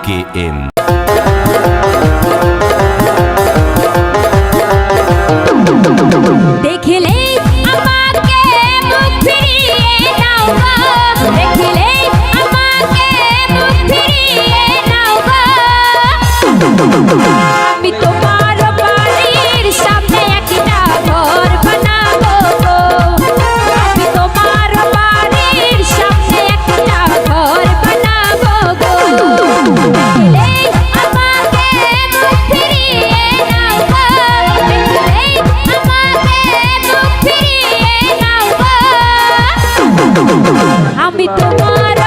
AKM। देखले আমাকে মুখ ফিরিয়ে নাও গো, দেখলে আমাকে মুখ ফিরিয়ে নাও গো। আমি তোমার বাড়ির সামনে একটা ঘর বানাবো গো, আমি তোমার বাড়ির সামনে একটা ঘর বানাবো গো। দেখলে আমাকে মুখ ফিরিয়ে নাও গো, দেখলে আমাকে মুখ ফিরিয়ে নাও গো। আমি তোমার